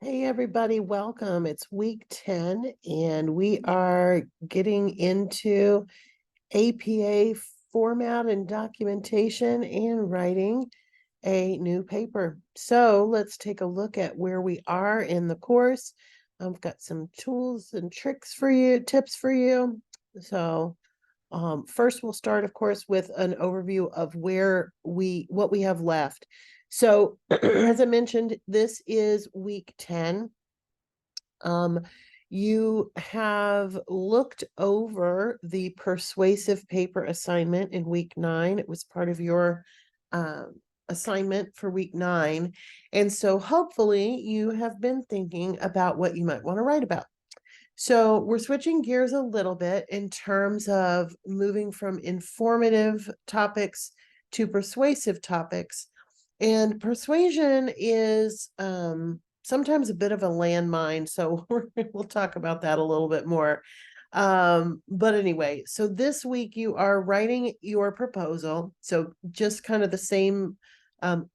Hey everybody, welcome. It's week 10 and we are getting into APA format and documentation and writing a new paper. So let's take a look at where we are in the course. I've got some tools and tricks for you, tips for you. So first we'll start, of course, with an overview of what we have left. So as I mentioned, this is week 10. Um, you have looked over the persuasive paper assignment in week 9. It was part of your assignment for week 9. And so hopefully you have been thinking about what you might want to write about. So we're switching gears a little bit in terms of moving from informative topics to persuasive topics. And persuasion is sometimes a bit of a landmine. So we'll talk about that a little bit more. But anyway, so this week you are writing your proposal. So just kind of the same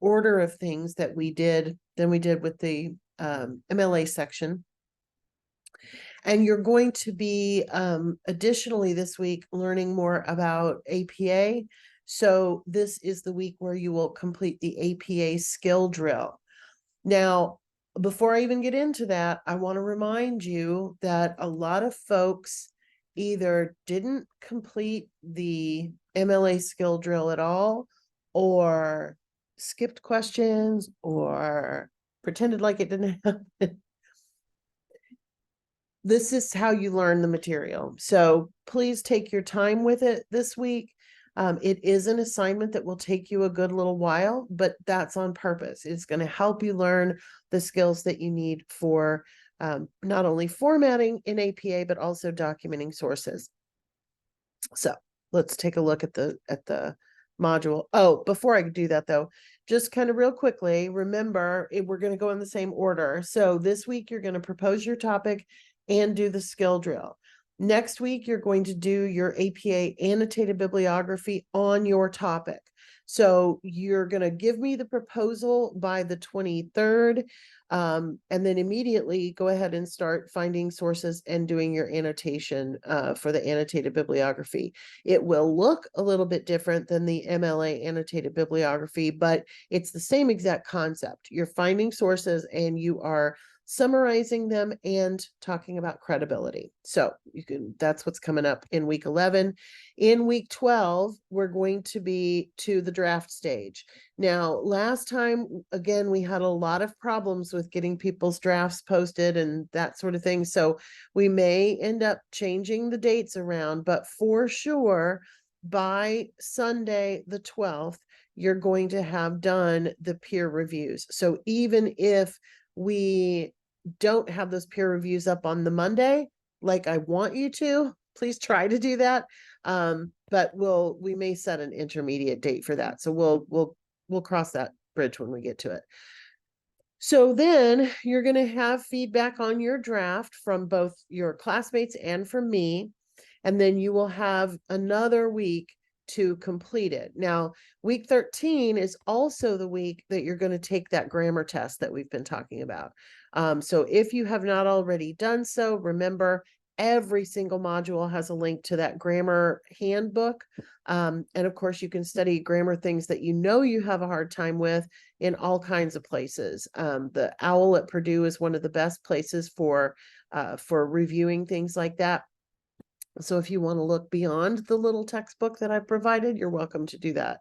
order of things that we did with the MLA section. And you're going to be additionally this week learning more about APA. So this is the week where you will complete the APA skill drill. Now, before I even get into that, I want to remind you that a lot of folks either didn't complete the MLA skill drill at all, or skipped questions, or pretended like it didn't happen. This is how you learn the material. So please take your time with it this week. It is an assignment that will take you a good little while, but that's on purpose. It's going to help you learn the skills that you need for not only formatting in APA, but also documenting sources. So let's take a look at the module. Oh, before I do that though, just kind of real quickly, remember we're going to go in the same order. So this week you're going to propose your topic and do the skill drill. Next week, you're going to do your APA annotated bibliography on your topic. So you're going to give me the proposal by the 23rd, and then immediately go ahead and start finding sources and doing your annotation for the annotated bibliography. It will look a little bit different than the MLA annotated bibliography, but it's the same exact concept. You're finding sources and you are summarizing them and talking about credibility. So that's what's coming up in week 11. In week 12, we're going to be to the draft stage. Now, last time, again, we had a lot of problems with getting people's drafts posted and that sort of thing. So we may end up changing the dates around, but for sure, by Sunday, the 12th, you're going to have done the peer reviews. So even if we don't have those peer reviews up on the Monday, like I want you to, please try to do that. But we may set an intermediate date for that. So we'll cross that bridge when we get to it. So then you're going to have feedback on your draft from both your classmates and from me. And then you will have another week to complete it. Now, week 13 is also the week that you're going to take that grammar test that we've been talking about. So if you have not already done so, remember every single module has a link to that grammar handbook. And of course, you can study grammar things that you know you have a hard time with in all kinds of places. The OWL at Purdue is one of the best places for reviewing things like that. So if you want to look beyond the little textbook that I provided, you're welcome to do that.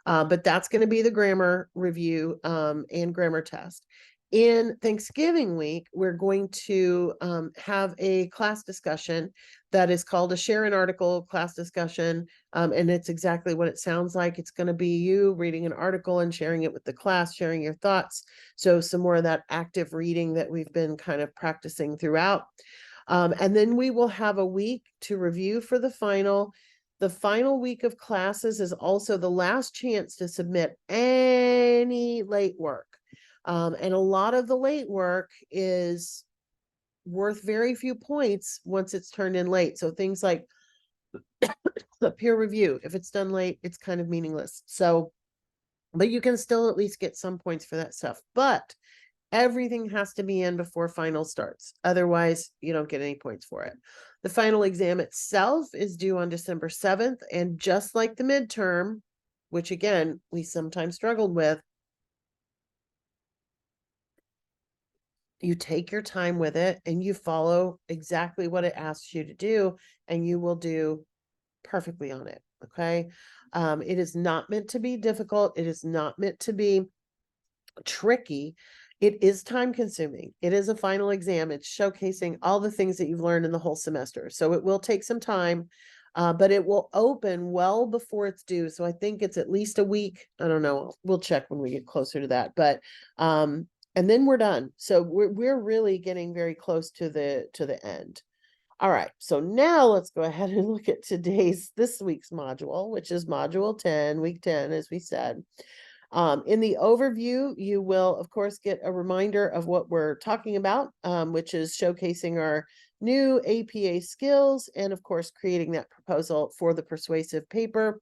But that's going to be the grammar review and grammar test. In Thanksgiving week, we're going to have a class discussion that is called a share an article class discussion. And it's exactly what it sounds like. It's going to be you reading an article and sharing it with the class, sharing your thoughts. So some more of that active reading that we've been kind of practicing throughout. And then we will have a week to review for the final. The final week of classes is also the last chance to submit any late work. And a lot of the late work is worth very few points once it's turned in late. So things like the peer review, if it's done late, it's kind of meaningless. So, but you can still at least get some points for that stuff. But Everything has to be in before final starts. Otherwise, you don't get any points for it. The final exam itself is due on December 7th. And just like the midterm, which again, we sometimes struggled with, you take your time with it and you follow exactly what it asks you to do, and you will do perfectly on it. Okay. It is not meant to be difficult. It is not meant to be tricky. It is time consuming. It is a final exam. It's showcasing all the things that you've learned in the whole semester. So it will take some time, but it will open well before it's due. So I think it's at least a week. I don't know. We'll check when we get closer to that. But and then we're done. So we're really getting very close to the end. All right, so now let's go ahead and look at this week's module, which is module 10, week 10, as we said. In the overview, you will, of course, get a reminder of what we're talking about, which is showcasing our new APA skills and, of course, creating that proposal for the persuasive paper.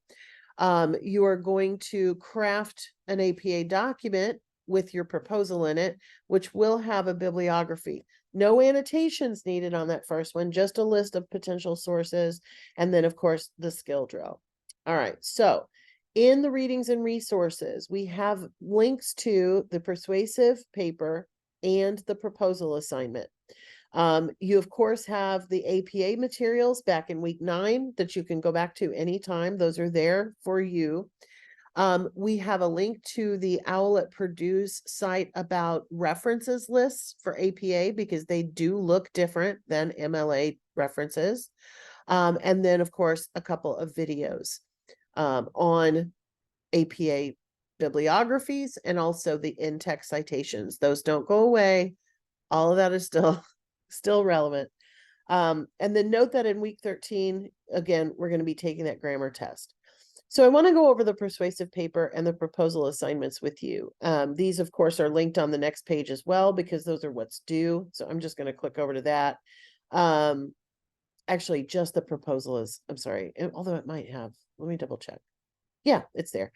You are going to craft an APA document with your proposal in it, which will have a bibliography. No annotations needed on that first one, just a list of potential sources, and then, of course, the skill drill. All right, so in the readings and resources, we have links to the persuasive paper and the proposal assignment. You, of course, have the APA materials back in week 9 that you can go back to anytime. Those are there for you. We have a link to the OWL at Purdue's site about references lists for APA, because they do look different than MLA references. And then, of course, a couple of videos on APA bibliographies and also the in-text citations. Those don't go away. All of that is still relevant. And then note that in week 13, again, we're going to be taking that grammar test. So I want to go over the persuasive paper and the proposal assignments with you. These, of course, are linked on the next page as well, because those are what's due. So I'm just going to click over to that. Actually, just the proposal is, I'm sorry, although it might have, let me double check. Yeah, it's there.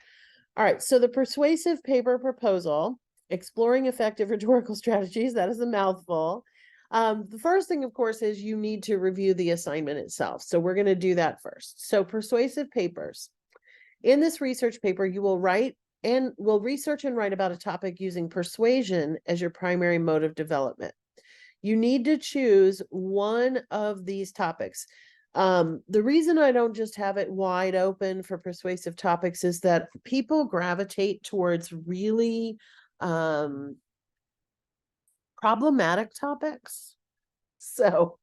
All right, so the persuasive paper proposal, exploring effective rhetorical strategies, that is a mouthful. The first thing, of course, is you need to review the assignment itself. So we're going to do that first. So persuasive papers. In this research paper, you will research and write about a topic using persuasion as your primary mode of development. You need to choose one of these topics. The reason I don't just have it wide open for persuasive topics is that people gravitate towards really problematic topics. So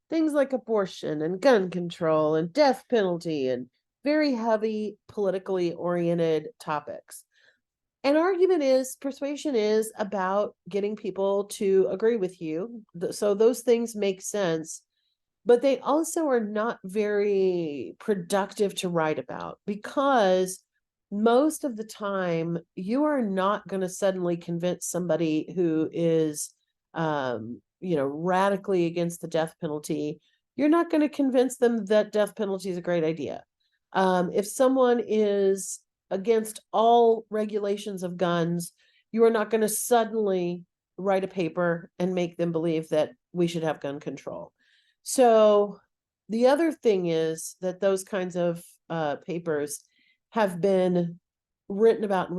things like abortion and gun control and death penalty and very heavy politically oriented topics. An argument is, persuasion is about getting people to agree with you. So those things make sense, but they also are not very productive to write about, because most of the time you are not going to suddenly convince somebody who is, radically against the death penalty. You're not going to convince them that death penalty is a great idea. If someone is against all regulations of guns, you are not going to suddenly write a paper and make them believe that we should have gun control. So the other thing is that those kinds of papers have been written about.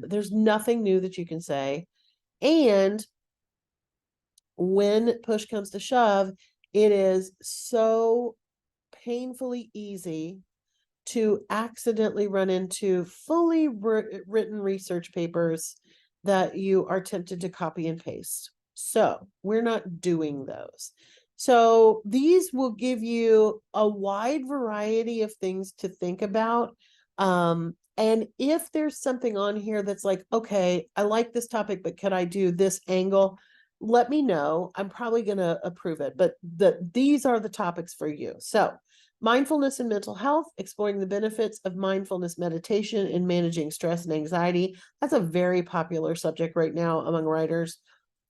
There's nothing new that you can say. And when push comes to shove, it is so painfully easy to accidentally run into fully written research papers that you are tempted to copy and paste. So we're not doing those. So these will give you a wide variety of things to think about. And if there's something on here that's like, okay, I like this topic, but could I do this angle? Let me know. I'm probably going to approve it, but these are the topics for you. So mindfulness and mental health, exploring the benefits of mindfulness meditation in managing stress and anxiety. That's a very popular subject right now among writers.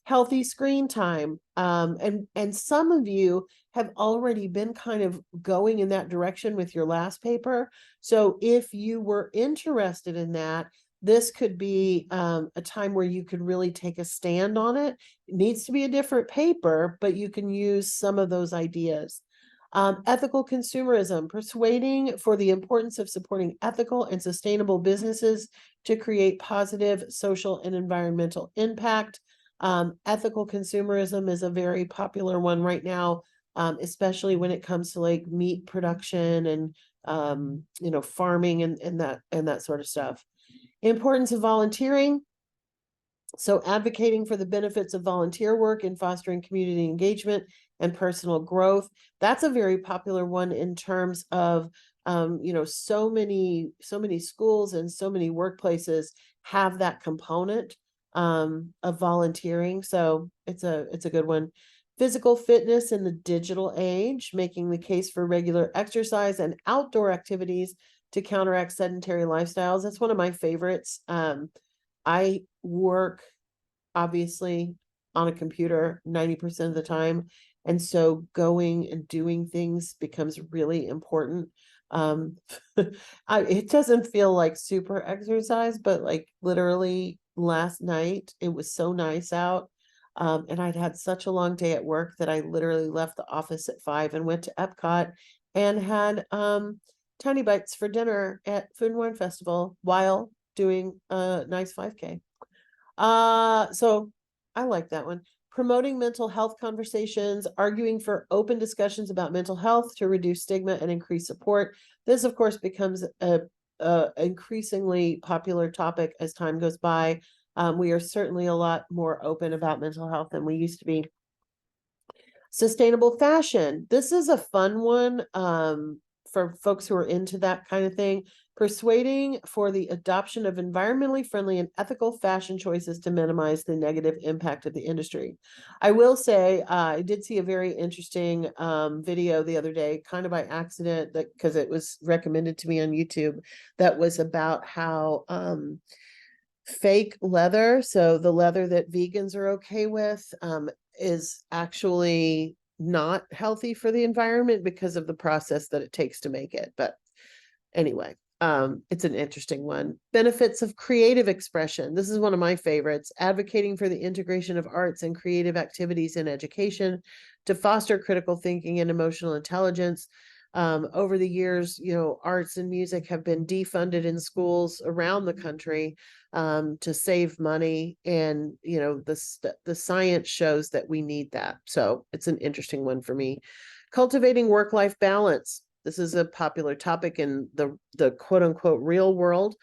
Healthy screen time. And some of you have already been kind of going in that direction with your last paper. So if you were interested in that, this could be a time where you could really take a stand on it. It needs to be a different paper, but you can use some of those ideas. Ethical consumerism, persuading for the importance of supporting ethical and sustainable businesses to create positive social and environmental impact. Ethical consumerism is a very popular one right now, especially when it comes to like meat production and farming and that sort of stuff. Importance of volunteering. So advocating for the benefits of volunteer work and fostering community engagement and personal growth. That's a very popular one in terms of, so many schools and so many workplaces have that component of volunteering. So it's a good one. Physical fitness in the digital age, making the case for regular exercise and outdoor activities to counteract sedentary lifestyles. That's one of my favorites. I work obviously on a computer 90% of the time. And so going and doing things becomes really important. It doesn't feel like super exercise, but like literally last night, it was so nice out. And I'd had such a long day at work that I literally left the office at 5 and went to Epcot and had Tiny Bites for dinner at Food and Wine Festival while doing a nice 5K. So I like that one. Promoting mental health conversations, arguing for open discussions about mental health to reduce stigma and increase support. This, of course, becomes a increasingly popular topic as time goes by. We are certainly a lot more open about mental health than we used to be. Sustainable fashion. This is a fun one for folks who are into that kind of thing. Persuading for the adoption of environmentally friendly and ethical fashion choices to minimize the negative impact of the industry. I will say, I did see a very interesting video the other day, kind of by accident, because it was recommended to me on YouTube, that was about how fake leather, so the leather that vegans are okay with, is actually not healthy for the environment because of the process that it takes to make it. But anyway, it's an interesting one. Benefits of creative expression. This is one of my favorites. Advocating for the integration of arts and creative activities in education to foster critical thinking and emotional intelligence. Over the years, arts and music have been defunded in schools around the country to save money. And, the science shows that we need that. So it's an interesting one for me. Cultivating work-life balance. This is a popular topic in the quote unquote real world,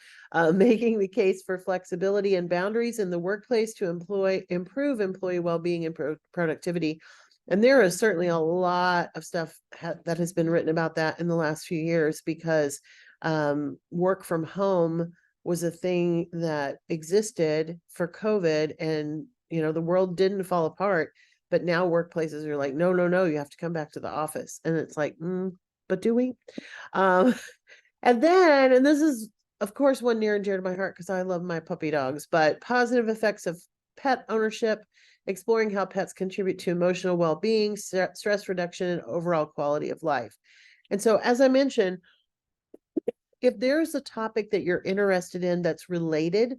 making the case for flexibility and boundaries in the workplace to improve employee well-being and productivity. And there is certainly a lot of stuff that has been written about that in the last few years, because work from home was a thing that existed for COVID, and the world didn't fall apart. But now workplaces are like, no, you have to come back to the office. And it's like, but do we? And this is, of course, one near and dear to my heart because I love my puppy dogs, but positive effects of pet ownership, exploring how pets contribute to emotional well-being, stress reduction, and overall quality of life. And so, as I mentioned, if there's a topic that you're interested in that's related,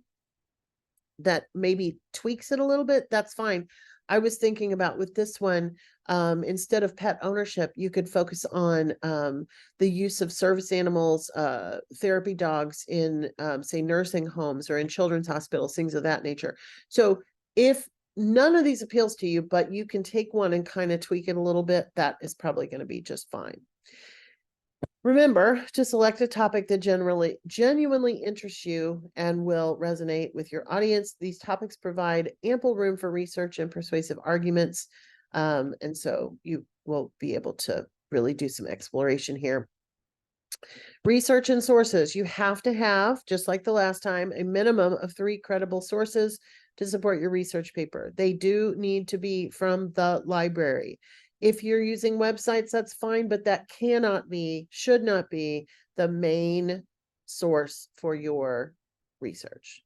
that maybe tweaks it a little bit, that's fine. I was thinking about with this one, instead of pet ownership, you could focus on the use of service animals, therapy dogs in, say, nursing homes or in children's hospitals, things of that nature. So if none of these appeals to you, but you can take one and kind of tweak it a little bit, that is probably going to be just fine. Remember to select a topic that genuinely interests you and will resonate with your audience. These topics provide ample room for research and persuasive arguments. And so you will be able to really do some exploration here. Research and sources. You have to have, just like the last time, a minimum of 3 credible sources to support your research paper. They do need to be from the library. If you're using websites, that's fine, but that should not be the main source for your research.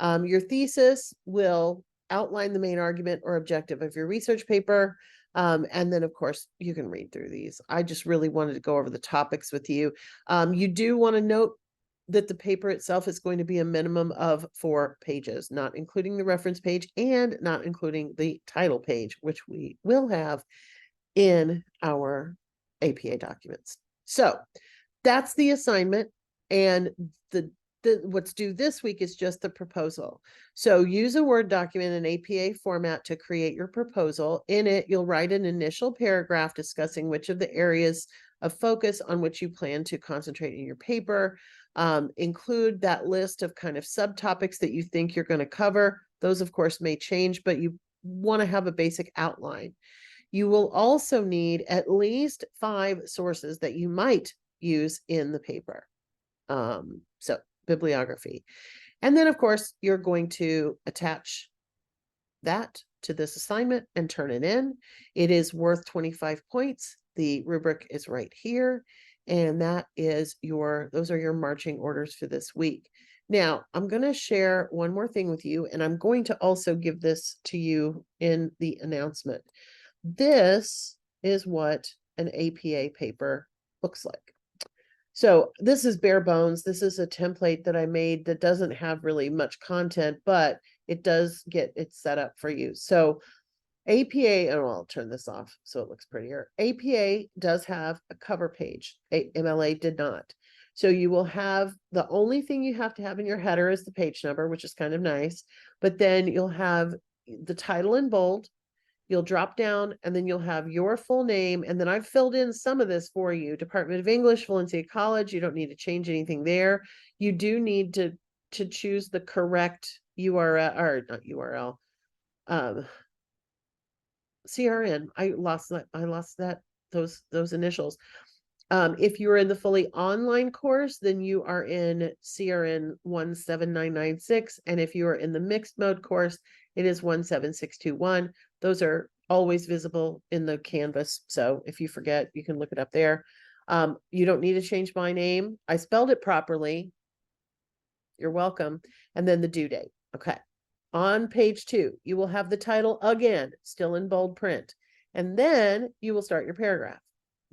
Your thesis will outline the main argument or objective of your research paper. And then, of course, you can read through these. I just really wanted to go over the topics with you. You do want to note that the paper itself is going to be a minimum of 4 pages, not including the reference page and not including the title page, which we will have in our APA documents. So that's the assignment, and what's due this week is just the proposal. So use a Word document in APA format to create your proposal. In it, you'll write an initial paragraph discussing which of the areas of focus on which you plan to concentrate in your paper. Include that list of kind of subtopics that you think you're going to cover. Those, of course, may change, but you want to have a basic outline. You will also need at least 5 sources that you might use in the paper. So bibliography. And then, of course, you're going to attach that to this assignment and turn it in. It is worth 25 points. The rubric is right here. And that is those are your marching orders for this week. Now, I'm going to share one more thing with you, and I'm going to also give this to you in the announcement. This is what an APA paper looks like. So this is bare bones. This is a template that I made that doesn't have really much content, but it does get it set up for you. So APA, and I'll turn this off so it looks prettier. APA does have a cover page. MLA did not. So you will have, the only thing you have to have in your header is the page number, which is kind of nice. But then you'll have the title in bold. You'll drop down, and then you'll have your full name. And then I've filled in some of this for you. Department of English, Valencia College. You don't need to change anything there. You do need to choose the correct URL, or not URL, CRN. I lost those initials. If you're in the fully online course, then you are in CRN 17996. And if you are in the mixed mode course, it is 17621. Those are always visible in the Canvas. So if you forget, you can look it up there. You don't need to change my name. I spelled it properly. You're welcome. And then the due date. Okay. On page 2, you will have the title again, still in bold print. And then you will start your paragraph.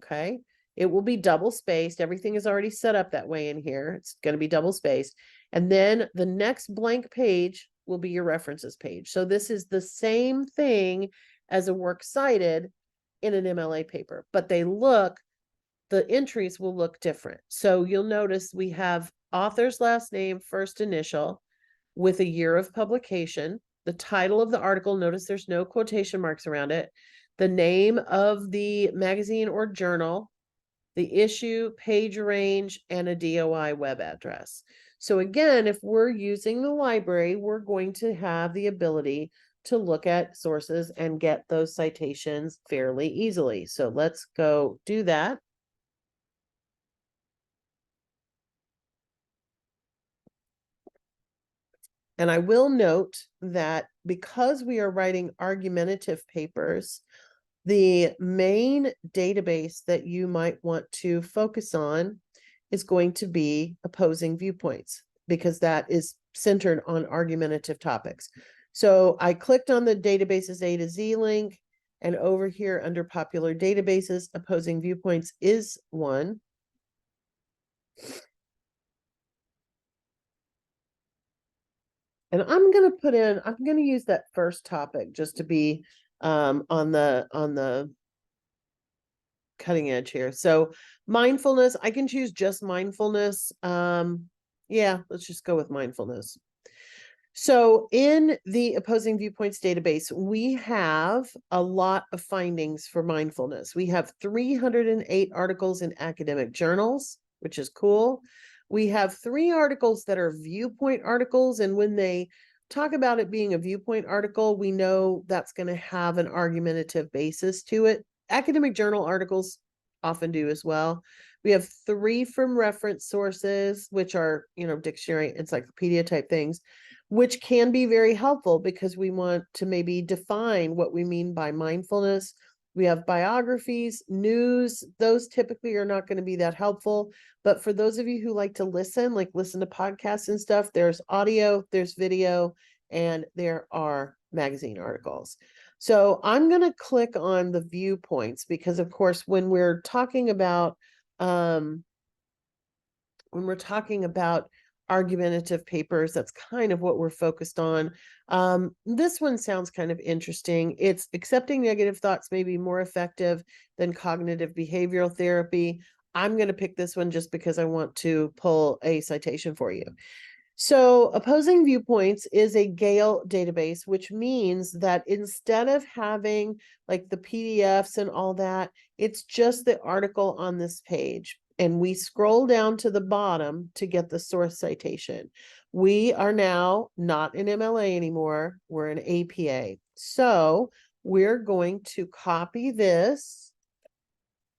Okay. It will be double spaced. Everything is already set up that way in here. It's going to be double spaced. And then the next blank page will be your references page. So this is the same thing as a works cited in an MLA paper, but the entries will look different. So you'll notice we have author's last name, first initial, with a year of publication, the title of the article. Notice there's no quotation marks around it, the name of the magazine or journal, the issue, page range, and a DOI web address. So again, if we're using the library, we're going to have the ability to look at sources and get those citations fairly easily. So let's go do that. And I will note that because we are writing argumentative papers, the main database that you might want to focus on is going to be opposing viewpoints, because that is centered on argumentative topics. So I clicked on the databases A to Z link, and over here under popular databases, opposing viewpoints is one. And I'm going to use that first topic just to be on the cutting edge here. So mindfulness, I can choose just mindfulness. Yeah, let's just go with mindfulness. So in the opposing viewpoints database, we have a lot of findings for mindfulness. We have 308 articles in academic journals, which is cool. We have 3 articles that are viewpoint articles. And when they talk about it being a viewpoint article, we know that's going to have an argumentative basis to it. Academic journal articles often do as well. We have 3 from reference sources, which are, dictionary, encyclopedia type things, which can be very helpful because we want to maybe define what we mean by mindfulness. We have biographies, news. Those typically are not going to be that helpful. But for those of you who like to listen to podcasts and stuff, there's audio, there's video, and there are magazine articles. So I'm going to click on the viewpoints because, of course, when we're talking about when we're talking about argumentative papers, that's kind of what we're focused on. This one sounds kind of interesting. It's accepting negative thoughts may be more effective than cognitive behavioral therapy. I'm going to pick this one just because I want to pull a citation for you. So opposing viewpoints is a Gale database, which means that instead of having like the PDFs and all that, it's just the article on this page. And we scroll down to the bottom to get the source citation. We are now not in MLA anymore. We're in APA. So we're going to copy this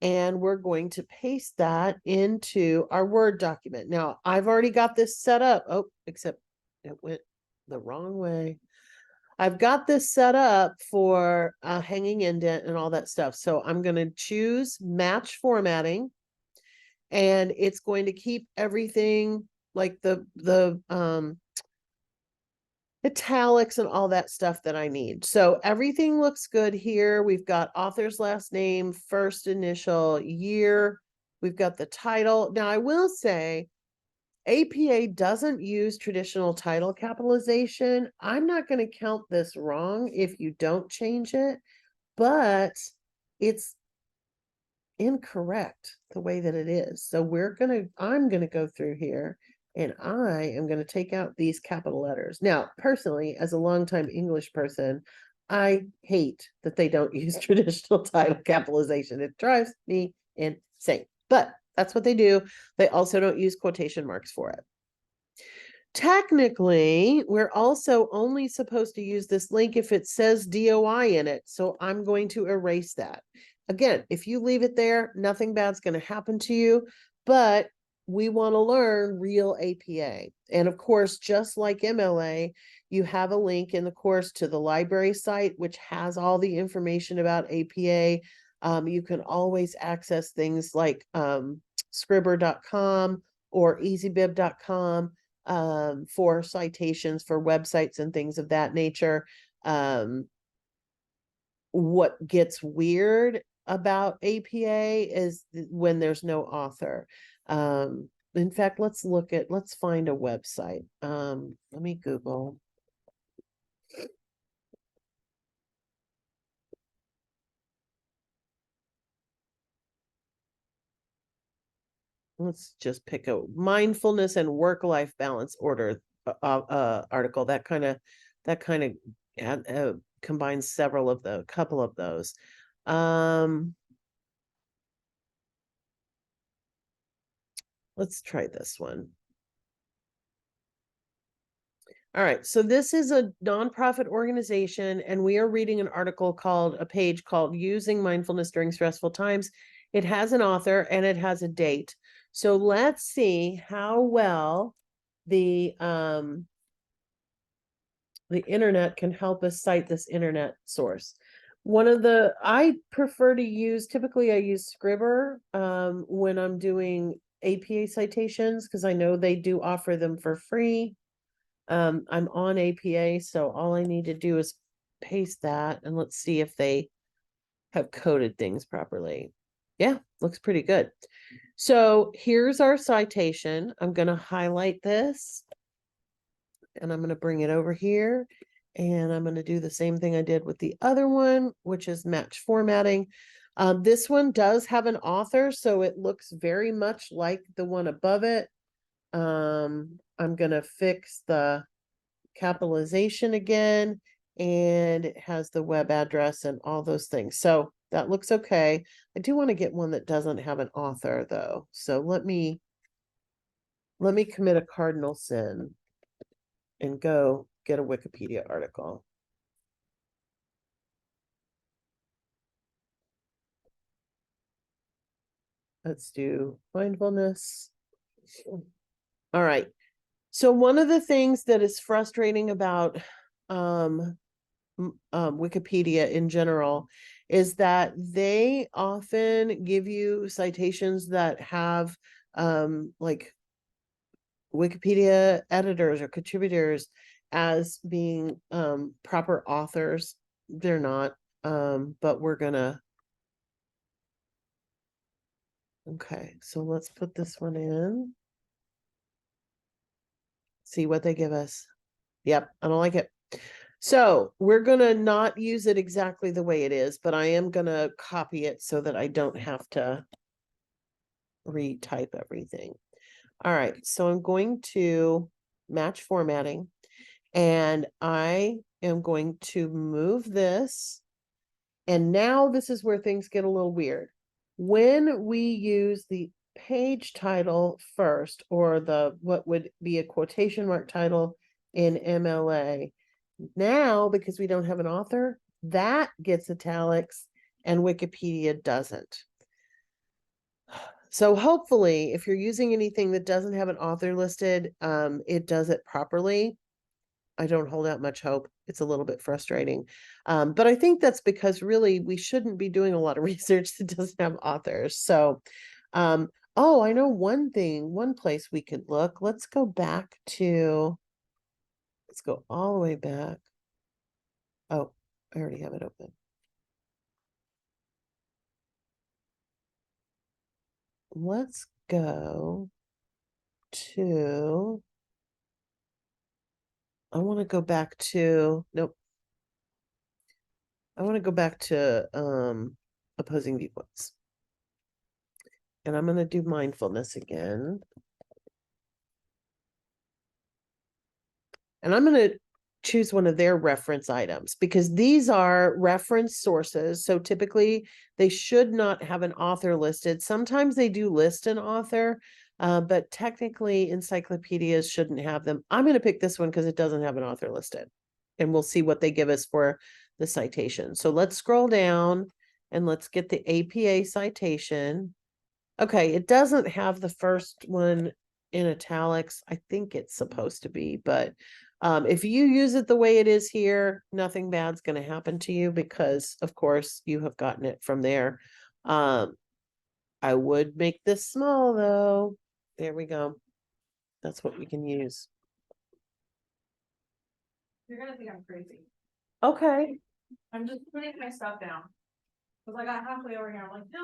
and we're going to paste that into our Word document. Now, I've already got this set up. Oh, except it went the wrong way. I've got this set up for hanging indent and all that stuff. So I'm going to choose match formatting, and it's going to keep everything like the italics and all that stuff that I need. So everything looks good here. We've got author's last name, first initial, year. We've got the title. Now I will say APA doesn't use traditional title capitalization. I'm not going to count this wrong if you don't change it, but it's incorrect the way that it is. So I'm going to go through here and I am going to take out these capital letters. Now, personally, as a longtime English person, I hate that they don't use traditional title capitalization. It drives me insane, but that's what they do. They also don't use quotation marks for it. Technically, we're also only supposed to use this link if it says DOI in it. So I'm going to erase that. Again, if you leave it there, nothing bad's going to happen to you, but we want to learn real APA. And of course, just like MLA, you have a link in the course to the library site, which has all the information about APA. You can always access things like scribber.com or easybib.com for citations for websites and things of that nature. What gets weird about APA is when there's no author. In fact, let's find a website. Let me Google. Let's just pick a mindfulness and work-life balance order article. That kind of combines couple of those. Let's try this one. All right, so this is a nonprofit organization, and we are reading a page called Using Mindfulness During Stressful Times. It has an author and it has a date. So let's see how well the internet can help us cite this internet source. I prefer to use, typically I use Scribber when I'm doing APA citations because I know they do offer them for free. I'm on APA, so all I need to do is paste that and let's see if they have coded things properly. Yeah, looks pretty good. So here's our citation. I'm going to highlight this and I'm going to bring it over here. And I'm going to do the same thing I did with the other one, which is match formatting. This one does have an author, so it looks very much like the one above it. I'm going to fix the capitalization again, and it has the web address and all those things. So that looks okay. I do want to get one that doesn't have an author though. So let me commit a cardinal sin and go get a Wikipedia article. Let's do mindfulness. All right. So one of the things that is frustrating about Wikipedia in general is that they often give you citations that have like Wikipedia editors or contributors as being proper authors. They're not, but we're gonna. Okay, so let's put this one in. See what they give us. Yep, I don't like it. So we're gonna not use it exactly the way it is, but I am gonna copy it so that I don't have to retype everything. All right, so I'm going to match formatting, and I am going to move this. And now this is where things get a little weird. When we use the page title first, or the what would be a quotation mark title in MLA, now because we don't have an author, that gets italics and Wikipedia doesn't. So hopefully, if you're using anything that doesn't have an author listed, it does it properly. I don't hold out much hope. It's a little bit frustrating. But I think that's because really we shouldn't be doing a lot of research that doesn't have authors. So, oh, I know one thing, one place we could look. Let's go back to, let's go all the way back. Oh, I already have it open. Let's go to, I want to go back to, nope. I want to go back to opposing viewpoints. And I'm going to do mindfulness again. And I'm going to choose one of their reference items because these are reference sources. So typically they should not have an author listed. Sometimes they do list an author, but technically encyclopedias shouldn't have them. I'm going to pick this one because it doesn't have an author listed. And we'll see what they give us for the citation. So let's scroll down and let's get the APA citation. Okay, it doesn't have the first one in italics. I think it's supposed to be, but if you use it the way it is here, nothing bad's going to happen to you because, of course, you have gotten it from there. I would make this small, though. There we go. That's what we can use. You're gonna think I'm crazy. Okay. I'm just putting my stuff down. Cause I got halfway over here, I'm like, no.